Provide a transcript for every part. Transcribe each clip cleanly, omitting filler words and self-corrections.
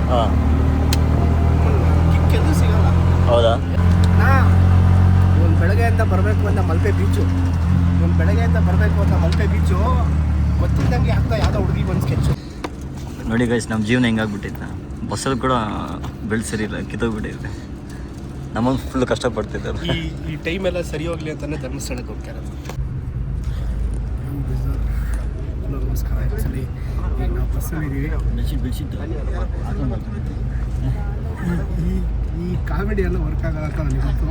ಹಾಂ, ಕಿಕ್ಕೆಲ್ಲೂ ಸಿಗಲ್ಲ. ಹೌದಾ? ಒಂದು ಬೆಳಗ್ಗೆಯಿಂದ ಬರಬೇಕು ಅಂತ ಮಲ್ಪೆ ಬೀಚು ಗೊತ್ತಿದ್ದಂಗೆ ಆಗ್ತಾ ಯಾವುದೋ ಹುಡುಗಿ ಬಂದು ಸ್ಕೆಚ್ಚು. ನೋಡಿ ಗೈಸ್, ನಮ್ಮ ಜೀವನ ಹೆಂಗಾಗ್ಬಿಟ್ಟೈತೆ. ಬಸ್ಸಲ್ಲಿ ಕೂಡ ಬೆಲ್ಟ್ ಸರಿ ಇಲ್ಲ, ಕಿತ್ತೋಗ್ಬಿಟ್ಟೈತೆ. ನಮ್ಮನ್ನು ಫುಲ್ ಕಷ್ಟಪಡ್ತಿದ್ದಾರೆ. ಈ ಟೈಮೆಲ್ಲ ಸರಿ ಹೋಗಲಿ ಅಂತಲೇ ಧರ್ಮಸ್ಥಳಕ್ಕೆ ಹೋಗ್ತಾ ಇರೋದು. ನಮಸ್ಕಾರ. ಆ್ಯಕ್ಚುಲಿ ಈಗ ನಾವು ಬಸ್ಸಲ್ಲಿದ್ದೀವಿ. ಈ ಕಾಮಿಡಿ ಎಲ್ಲ ವರ್ಕ್ ಆಗಲ್ಲ ಅಂತ ನನಗೆ ಗೊತ್ತು,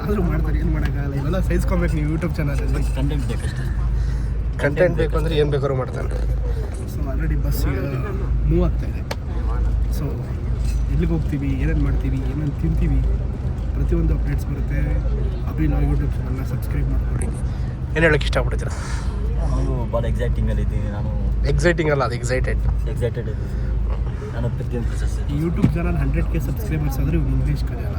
ಆದರೂ ಮಾಡ್ತಾರೆ, ಏನು ಮಾಡೋಕ್ಕಾಗಲ್ಲ. ಇವೆಲ್ಲ ಸಹಿಸ್ಕೊಬೇಕು ನೀವು ಯೂಟ್ಯೂಬ್ ಚಾನಲಲ್ಲಿ. ಕಂಟೆಂಟ್ ಬೇಕು ಅಂದರೆ ಏನು ಬೇಕಾದ್ರೂ ಮಾಡ್ತಾನೆ. ಸೊ ಆಲ್ರೆಡಿ ಬಸ್ ಮೂವ್ ಆಗ್ತಾಯಿದೆ. ಸೊ ಎಲ್ಲಿಗೆ ಹೋಗ್ತೀವಿ, ಏನೇನು ಮಾಡ್ತೀವಿ, ಏನೇನು ತಿಂತೀವಿ, ಪ್ರತಿಯೊಂದು ಅಪ್ಡೇಟ್ಸ್ ಬರುತ್ತೆ. ಅಭಿಲಾಗ್ ಯೂಟ್ಯೂಬ್ ಚಾನಲ್ನ ಸಬ್ಸ್ಕ್ರೈಬ್ ಮಾಡ್ಕೊಳ್ಳಿ. ಏನು ಹೇಳೋಕ್ಕೆ ಇಷ್ಟಪಡ್ತೀರಾ? ನಾನು ಭಾಳ ಎಕ್ಸೈಟಿಂಗಲ್ಲಿದ್ದೀನಿ. ನಾನು ಎಕ್ಸೈಟಿಂಗ್ ಅಲ್ಲ, ಅದು ಎಕ್ಸೈಟೆಡ್ ಇದ್ದೀನಿ ನಾನು. ಪ್ರತಿಯೊಂದು ಪ್ರೊಸೆಸ್ ಈ ಯೂಟ್ಯೂಬ್ ಚಾನಲ್ 100K ಸಬ್ಸ್ಕ್ರೈಬರ್ಸ್ ಆದರೆ ಇವ್ನು ಇಂಗ್ಲೀಷ್ ಕಲಿಯಲ್ಲ.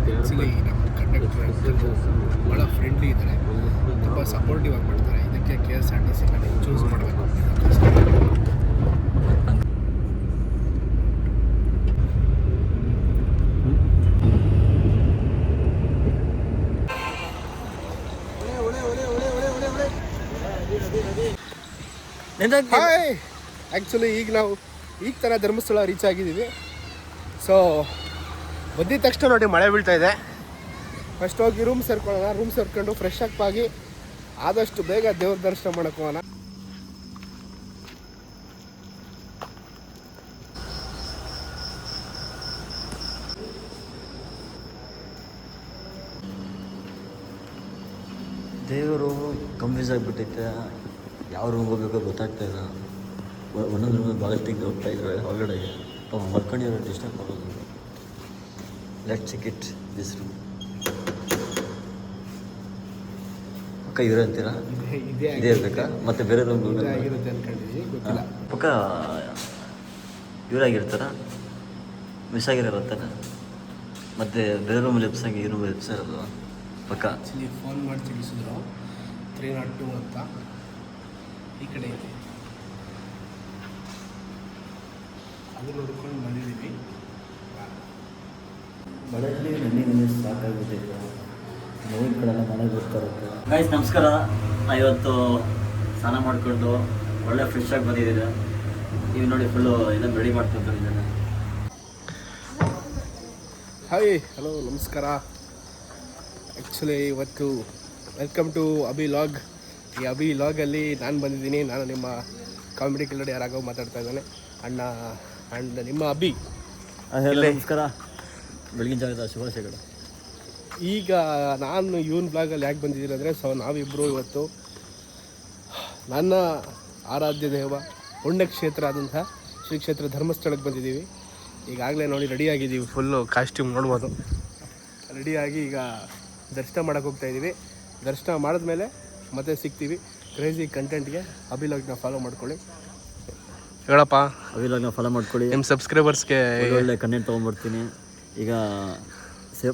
ಆ್ಯಕ್ಚುಲಿ ನಮ್ಮ ಕಂಡಕ್ಟರ್ ಭಾಳ ಫ್ರೆಂಡ್ಲಿ ಇದ್ದಾರೆ, ತುಂಬ ಸಪೋರ್ಟಿವ್ ಆಗಿ ಮಾಡ್ತಾರೆ. ಇದಕ್ಕೆ KSRTC ಚೂಸ್ ಮಾಡಬೇಕು. ಹಾಯ್, ಆ್ಯಕ್ಚುಲಿ ಈಗ ನಾವು ಥರ ಧರ್ಮಸ್ಥಳ ರೀಚ್ ಆಗಿದ್ದೀವಿ. ಸೊ ಬಂದಿದ ತಕ್ಷಣ ನೋಡಿ ಮಳೆ ಬೀಳ್ತಾ ಇದೆ. ಫಸ್ಟ್ ಹೋಗಿ ರೂಮ್ ಸೇರ್ಕೊಳ್ಳೋಣ. ರೂಮ್ ಸೇರ್ಕೊಂಡು ಫ್ರೆಶ್ ಅಪ್ ಆಗಿ ಆದಷ್ಟು ಬೇಗ ದೇವ್ರ ದರ್ಶನ ಮಾಡಕ್ಕೆ ಹೋಗೋಣ. ದೇವರು ಕನ್ಫ್ಯೂಸ್ ಆಗಿಬಿಟ್ಟೈತೆ. ಯಾವ ರೂಮ್ ಹೋಗ್ಬೇಕೋ ಗೊತ್ತಾಗ್ತಾ ಇಲ್ಲ. ಒಂದೊಂದು ರೂಮ್ ಭಾಳಷ್ಟಿಗೆ ಹೋಗ್ತಾ ಇದ್ದಾರೆ ಹೊರಗಡೆಗೆ. ಮಲ್ಕೊಂಡಿರೋ ಡಿಸ್ಟರ್ಬ್ ಮಾಡೋದು. Let's check it this room. ಪಕ್ಕ ಇರೋ ಅಂತೀರಾ? ಇದೇ ಇರಬೇಕಾ? ಮತ್ತೆ ಬೇರೆ ರೂಮ್ ಆಗಿರುತ್ತೆ ಅನ್ಕೊಂಡಿದ್ದೀವಿ, ಗೊತ್ತಿಲ್ಲ. ಪಕ್ಕ ಇವರಾಗಿರ್ತಾರ, ಮಿಸ್ ಆಗಿರೋತ್ತಾರ. ಮತ್ತು ಬೇರೆ ರೂಮಲ್ಲಿ ಎಪ್ಸಾಗಿ ಈ ರೂಮಲ್ಲಿ ಎಪ್ಸಿರೋದು ಪಕ್ಕ. ಆ್ಯಕ್ಚುಲಿ ಫೋನ್ ಮಾಡಿ ತಿಳಿಸಿದ್ರು 302 ಅಂತ. ಈ ಕಡೆ ಇದೆ, ಅದು ನೋಡ್ಕೊಂಡು ಬಂದಿದ್ದೀವಿ. ಮಳೆಯಲ್ಲಿ ನೆನ್ನೆ ಸಾಕಾಗ್ಬಿಟ್ಟಿತ್ತು. ನೋವಿನ ಕಡೆಲ್ಲ ಮನೆಗೆ ಬರ್ತಾ ಇರುತ್ತೆ. ಗೈಸ್ ನಮಸ್ಕಾರ. ನಾನು ಇವತ್ತು ಸ್ನಾನ ಮಾಡಿಕೊಂಡು ಒಳ್ಳೆ ಫ್ರೆಶ್ ಆಗಿ ಬಂದಿದ್ದೀರಾ. ನೀವು ನೋಡಿ ಫುಲ್ಲು ಎಲ್ಲ ರೆಡಿ ಮಾಡ್ಕೊಂಡಿದ್ದೇನೆ. ಹಾಯ್, ಹಲೋ, ನಮಸ್ಕಾರ. ಆ್ಯಕ್ಚುಲಿ ಇವತ್ತು ವೆಲ್ಕಮ್ ಟು ಅಭಿಲಾಗ್. ಈ ಅಭಿಲಾಗಲ್ಲಿ ನಾನು ಬಂದಿದ್ದೀನಿ. ನಾನು ನಿಮ್ಮ ಕಾಮಿಡಿ ಕಿಲ್ಲಡಿ ಯಾರಾಗೋ ಮಾತಾಡ್ತಾ ಇದ್ದಾನೆ, ಅಣ್ಣ ಆ್ಯಂಡ್ ನಿಮ್ಮ ಅಭಿ. ನಮಸ್ಕಾರ, ಬೆಳಗಿನ ಜಾಗದ ಶುಭಾಶಯಗಳು. ಈಗ ನಾನು ಇವನ್ ಬ್ಲಾಗಲ್ಲಿ ಯಾಕೆ ಬಂದಿದ್ದೀನಿ ಅಂದರೆ, ಸೊ ನಾವಿಬ್ಬರು ಇವತ್ತು ನನ್ನ ಆರಾಧ್ಯ ದೇವ ಪುಣ್ಯಕ್ಷೇತ್ರ ಆದಂತಹ ಶ್ರೀ ಕ್ಷೇತ್ರ ಧರ್ಮಸ್ಥಳಕ್ಕೆ ಬಂದಿದ್ದೀವಿ. ಈಗಾಗಲೇ ನೋಡಿ ರೆಡಿಯಾಗಿದ್ದೀವಿ, ಫುಲ್ಲು ಕಾಸ್ಟ್ಯೂಮ್ ನೋಡ್ಬೋದು. ರೆಡಿಯಾಗಿ ಈಗ ದರ್ಶನ ಮಾಡೋಕ್ಕೆ ಹೋಗ್ತಾಯಿದ್ದೀವಿ. ದರ್ಶನ ಮಾಡಿದ್ಮೇಲೆ ಮತ್ತೆ ಸಿಗ್ತೀವಿ. ಕ್ರೇಜಿ ಕಂಟೆಂಟ್ಗೆ ಅಭಿಲಾಗ್ನ ಫಾಲೋ ಮಾಡ್ಕೊಳ್ಳಿ. ಹೇಳಪ್ಪ, ಅಭಿಲಾಗ್ನ ಫಾಲೋ ಮಾಡ್ಕೊಳ್ಳಿ. ನಿಮ್ಮ ಸಬ್ಸ್ಕ್ರೈಬರ್ಸ್ಗೆ ಒಳ್ಳೆ ಕಂಟೆಂಟ್ ತೊಗೊಂಡ್ಬರ್ತೀನಿ. ಈಗ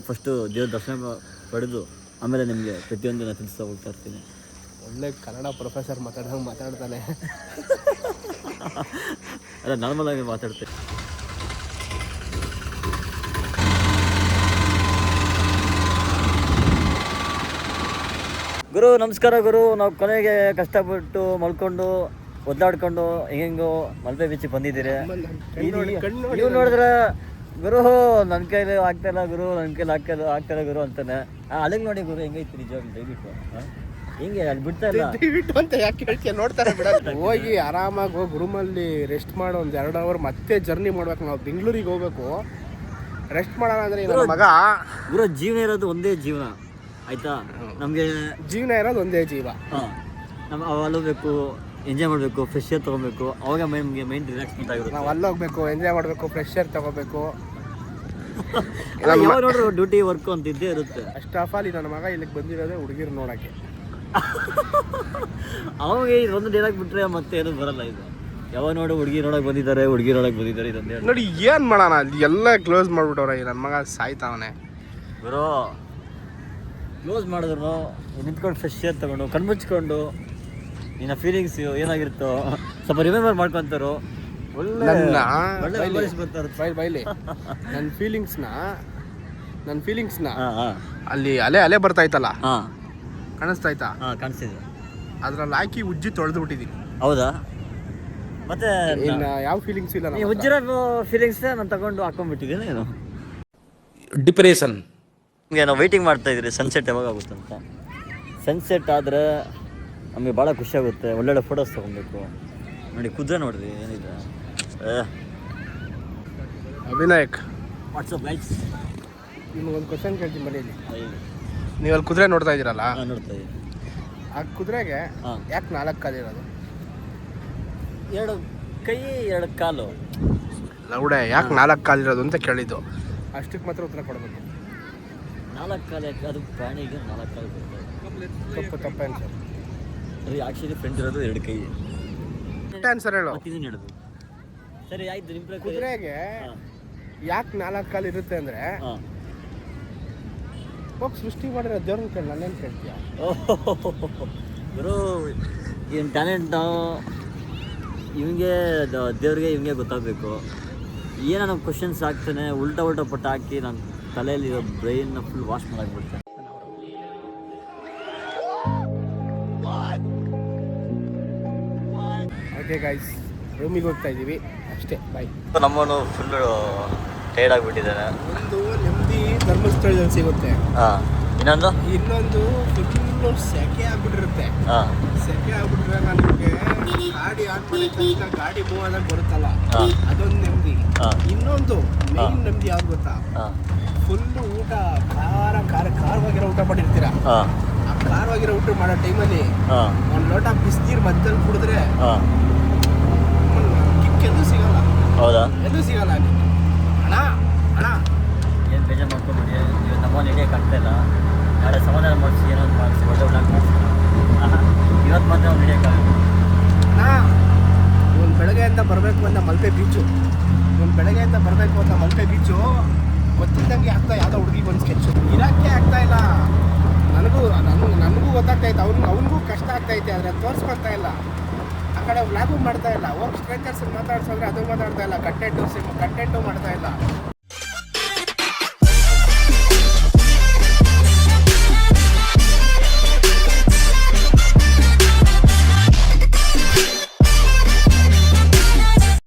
ಫಸ್ಟು ದೇವ್ರ ದರ್ಶನ ಪಡೆದು ಆಮೇಲೆ ನಿಮಗೆ ಪ್ರತಿಯೊಂದು ನಾನು ತಿಳಿಸ್ತಾ ಹೋಗ್ತಾ ಇರ್ತೀನಿ. ಒಳ್ಳೆ ಕನ್ನಡ ಪ್ರೊಫೆಸರ್ ಮಾತಾಡ್ದಂಗೆ ಮಾತಾಡ್ತಾನೆ. ಅಲ್ಲ, ನಾರ್ಮಲಾಗಿ ಮಾತಾಡ್ತೇನೆ. ಗುರು ನಮಸ್ಕಾರ. ಗುರು, ನಾವು ಕೊನೆಗೆ ಕಷ್ಟಪಟ್ಟು ಮಲ್ಕೊಂಡು ಒದ್ದಾಡ್ಕೊಂಡು ಹೆಂಗೋ ಮಲ್ಪೆ ಬೀಚಿಗೆ ಬಂದಿದ್ದೀರಿ. ನೀವು ನೋಡಿದ್ರೆ ಗುರು ನನ್ನ ಕೈಲಿ ಆಗ್ತಾಯಿಲ್ಲ ಗುರು, ನನ್ನ ಕೈಲಿ ಆಗ್ತಾಯಿಲ್ಲ ಗುರು ಅಂತಾನೆ. ಅಲ್ಲಿಗೆ ನೋಡಿ ಗುರು ಹೆಂಗೈತಿ ನಿಜವಾಗ್ಲೂ. ದಯವಿಟ್ಟು ಹಿಂಗೆ ಅಲ್ಲಿ ಬಿಡ್ತಾ ಇಲ್ಲ. ದಯವಿಟ್ಟು ಅಂತ ಯಾಕೆ ಹೇಳ್ತೀಯ? ನೋಡ್ತಾರೆ ಬಿಡ. ಹೋಗಿ ಆರಾಮಾಗಿ ಹೋಗಿ ರೂಮಲ್ಲಿ ರೆಸ್ಟ್ ಮಾಡೋ ಒಂದು 2 ಅವರ್ ಮತ್ತೆ ಜರ್ನಿ ಮಾಡ್ಬೇಕು. ನಾವು ಬೆಂಗಳೂರಿಗೆ ಹೋಗ್ಬೇಕು, ರೆಸ್ಟ್ ಮಾಡೋಣ ಅಂದರೆ ನನ್ನ ಮಗ. ಗುರು, ಜೀವನ ಇರೋದು ಒಂದೇ ಜೀವನ, ಆಯಿತಾ? ನಮಗೆ ಜೀವನ ಇರೋದು ಒಂದೇ ಜೀವ. ನಮ್ಮ ಅಲ್ಲೋಗ್ಬೇಕು, ಎಂಜಾಯ್ ಮಾಡಬೇಕು, ಫ್ರೆಶ್ ಏರ್ ತೊಗೊಬೇಕು. ಅವಾಗ ಮೈಂಡ್ ರಿಲ್ಯಾಕ್ಸ್ಮೆಂಟ್ ಆಗಿರುತ್ತೆ. ನಾವು ಅಲ್ಲೋಗ್ಬೇಕು, ಎಂಜಾಯ್ ಮಾಡಬೇಕು, ಫ್ರೆಶ್ ಏರ್ ತೊಗೋಬೇಕು. ಯಾವಾಗ ನೋಡ್ರು ಡ್ಯೂಟಿ ವರ್ಕು ಅಂತ ಇದ್ದೇ ಇರುತ್ತೆ. ಫಸ್ಟ್ ಆಫ್ ಆಲ್ ನನ್ನ ಮಗ ಇಲ್ಲಿಗೆ ಬಂದಿರೋದೇ ಹುಡುಗಿರು ನೋಡೋಕ್ಕೆ. ಅವಾಗ ಇದೊಂದು ಡೈಲಾಗ್ ಬಿಟ್ರೆ ಮತ್ತೆ ಏನು ಬರಲ್ಲ ಇದು. ಯಾವಾಗ ನೋಡು ಹುಡುಗಿ ನೋಡಕ್ ಬಂದಿದ್ದಾರೆ ಇದೊಂದು ಹೇಳಿ. ನೋಡಿ ಏನು ಮಾಡೋಣ, ಅಲ್ಲಿ ಎಲ್ಲ ಕ್ಲೋಸ್ ಮಾಡ್ಬಿಟ್ಟವ್ರೆ. ನನ್ನ ಮಗ ಸಾಯ್ತಾವನೆ ಬರೋ. ಕ್ಲೋಸ್ ಮಾಡಿದ್ರು ನಿಂತ್ಕೊಂಡು ಫ್ರೆಶ್ ಏರ್ ತಗೊಂಡು ಕಣ್ಮುಚ್ಕೊಂಡು ನಿನ್ನ ಫೀಲಿಂಗ್ಸ್ ಏನಾಗಿರುತ್ತೋ ಸ್ವಲ್ಪ ರಿಮೆಂಬರ್ ಮಾಡ್ಕೊತಾರೋ. ಒಳ್ಳೆ ಬರ್ತಾರೆ ಬೈಲಿ ನನ್ನ ಫೀಲಿಂಗ್ಸ್ನ ಅಲ್ಲಿ ಅಲೆ ಬರ್ತಾ ಇತ್ತಲ್ಲ, ಕಾಣಿಸ್ತಾ ಆಯ್ತಾ? ಕಾಣಿಸ್ತಿದೆ. ಅದ್ರಲ್ಲಿ ಹಾಕಿ ಉಜ್ಜಿ ತೊಳೆದು ಬಿಟ್ಟಿದ್ದೀನಿ. ಹೌದಾ? ಮತ್ತೆ ಇನ್ನು ಯಾವ ಫೀಲಿಂಗ್ಸ್ ಇಲ್ಲ. ನೀವು ಉಜ್ಜಿರೋ ಫೀಲಿಂಗ್ಸ್ ನಾನು ತಗೊಂಡು ಹಾಕೊಂಡ್ಬಿಟ್ಟಿದ್ದೀನಿ. ಏನು ಡಿಪ್ರೆಷನ್. ನಿಮಗೆ ನಾವು ವೆಯ್ಟಿಂಗ್ ಮಾಡ್ತಾ ಇದ್ದೀರಿ ಸನ್ಸೆಟ್ ಯಾವಾಗ ಆಗುತ್ತೆ ಅಂತ. ಸನ್ಸೆಟ್ ಆದರೆ ನಮಗೆ ಭಾಳ ಖುಷಿಯಾಗುತ್ತೆ. ಒಳ್ಳೊಳ್ಳೆ ಫೋಟೋಸ್ ತೊಗೊಬೇಕು. ನೋಡಿ ಕುದುರೆ ನೋಡ್ರಿ ಏನಿದೆ. ಅಭಿನಾಯಕ್ ವಾಟ್ಸಪ್ ಲೈಕ್ಸ್. ನಿಮ್ಗೆ ಒಂದು ಕ್ವಶನ್ ಕೇಳ್ತೀನಿ ಮನೆಯಲ್ಲಿ. ನೀವು ಅಲ್ಲಿ ಕುದುರೆ ನೋಡ್ತಾ ಇದ್ದೀರಲ್ಲ, ನೋಡ್ತಾ ಇದ್ದೀನಿ. ಆ ಕುದುರೆಗೆ ಯಾಕೆ 4 ಕಾಲಿರೋದು? 2 ಕೈ 2 ಕಾಲು. ಲೌಡೆ ಯಾಕೆ 4 ಕಾಲಿರೋದು ಅಂತ ಕೇಳಿದ್ದು. ಅಷ್ಟಕ್ಕೆ ಮಾತ್ರ ಉತ್ತರ ಕೊಡಬೇಕು. 4 ಕಾಲು ಯಾಕೆ? ಅದು ಪ್ರಾಣಿಗೆ 4 ಕಾಲು ಬರ್ತದೆ. ತಪ್ಪು ಆನ್ಸರ್. ಅದು ಆ್ಯಕ್ಚುಲಿ ಫ್ರಂಟ್ ಇರೋದು 2 ಕೈ. ಆನ್ಸರ್ ಹೇಳು. ಇದನ್ನು ಹೇಳೋದು ಸರಿ ಆಯ್ತು. ನಿಮ್ಮ ಕುದುರೆಗೆ ಯಾಕೆ 4 ಕಾಲು ಇರುತ್ತೆ ಅಂದರೆ ಹೋಗಿ ಸೃಷ್ಟಿ ಮಾಡಿರೋ ದೇವ್ರನ್ನ ಕೇಳಿ, ನನ್ನೇನು ಕೇಳ್ತೀಯ? ಗುರು ಏನು ಟ್ಯಾಲೆಂಟ್ ಇವಂಗೆ ದೇವ್ರಿಗೆ ಇವಂಗೆ ಗೊತ್ತಾಗಬೇಕು. ಏನೋ ನಮ್ಮ ಕ್ವಶನ್ಸ್ ಹಾಕ್ತಾನೆ ಉಲ್ಟಾ ಪಟ್ಟು ಹಾಕಿ ನನ್ನ ತಲೆಯಲ್ಲಿ ಬ್ರೈನ್ನ ಫುಲ್ ವಾಶ್ ಮಾಡಾಕ್ಬಿಡ್ತೇನೆ. ಓಕೆ ಗೈಸ್, ರೂಮಿಗೆ ಹೋಗ್ತಾ ಇದ್ದೀವಿ ಅಷ್ಟೇ. ಬಾಯ್. ನಮ್ಮನು ಫುಲ್ಲು ಟೈರ್ಡ್ ಆಗಿಬಿಟ್ಟಿದ್ದಾನೆ. ಒಂದು ನೆಮ್ಮದಿ ಧರ್ಮಸ್ಥಳದಲ್ಲಿ ಸಿಗುತ್ತೆ. ಇನ್ನೊಂದು ಫುಲ್ಲು ಸೆಕೆ ಆಗ್ಬಿಟ್ಟಿರುತ್ತೆ. ಸೆಕೆ ಆಗ್ಬಿಟ್ರೆ ನನಗೆ ಗಾಡಿ ಆನ್ ಮಾಡಿದ ತಕ್ಷಣ ಗಾಡಿ ಮೂವ್ ಆದಾಗ ಬರುತ್ತಲ್ಲ, ಅದೊಂದು ನೆಮ್ಮದಿ. ಇನ್ನೊಂದು ಮೇನ್ ನೆಮ್ಮದಿ ಯಾವ್ದು ಗೊತ್ತಾ? ಫುಲ್ಲು ಊಟ ಖಾರವಾಗಿರೋ ಊಟ ಮಾಡಿರ್ತೀರ. ಆ ಖಾರವಾಗಿರೋ ಊಟ ಮಾಡೋ ಟೈಮಲ್ಲಿ ಒಂದು ಲೋಟ ಬಿಸಿನೀರು ಮಧ್ಯದಲ್ಲಿ ಕುಡಿದ್ರೆ ಕಿಕ್ ಎಲ್ಲೂ ಸಿಗಲ್ಲ. ಹೌದಾ? ಎಲ್ಲೂ ಸಿಗಲ್ಲ. ಅಣ್ಣ ಏನು ಬೇಜಾರು ಮಾಡ್ಕೊಂಡ್ಬಿಡಿ. ನೀವು ನಮ್ಮನ್ನು ಹಿಡಿಯೋಕೆ ಆಗ್ತಾಯಿಲ್ಲ. ನಾಳೆ ಸಮಾಧಾನ ಮಾಡಿಸಿ ಏನೋ ಒಂದು ಮಾಡಿಸಿ ಒಳ್ಳೆ ಒಳ್ಳೆ ಮಾಡಿಸಿ. ಇವತ್ತು ಮಾತ್ರ ಅವ್ನು ಹಿಡಿಯೋಕ್ಕಾಗಲ್ಲ. ಒಂದು ಬೆಳಗ್ಗೆಯಿಂದ ಬರಬೇಕು ಅಂತ ಮಲ್ಪೆ ಬೀಚು ಗೊತ್ತಿದ್ದಂಗೆ ಆಗ್ತಾ ಯಾವುದೋ ಹುಡುಗಿ ಒಂದು ಸ್ಕೆಚ್ಚು ಇರೋಕ್ಕೆ ಆಗ್ತಾ ಇಲ್ಲ. ನನಗೂ ಗೊತ್ತಾಗ್ತಾ ಇತ್ತು, ಅವನಿಗೂ ಕಷ್ಟ ಆಗ್ತೈತೆ. ಆದರೆ ತೋರಿಸ್ಕೊಳ್ತಾ ಇಲ್ಲ. ಆ ಕಡೆ ವ್ಲಾಗು ಮಾಡ್ತಾ ಇಲ್ಲ. ಹೋಗಿ ಸ್ಟ್ರೇಂಜರ್ಸ್ ಮಾತಾಡ್ಸೋದ್ರೆ ಅದು ಮಾತಾಡ್ತಾ ಇಲ್ಲ. ಕಂಟೆಂಟು ಮಾಡ್ತಾ ಇಲ್ಲ.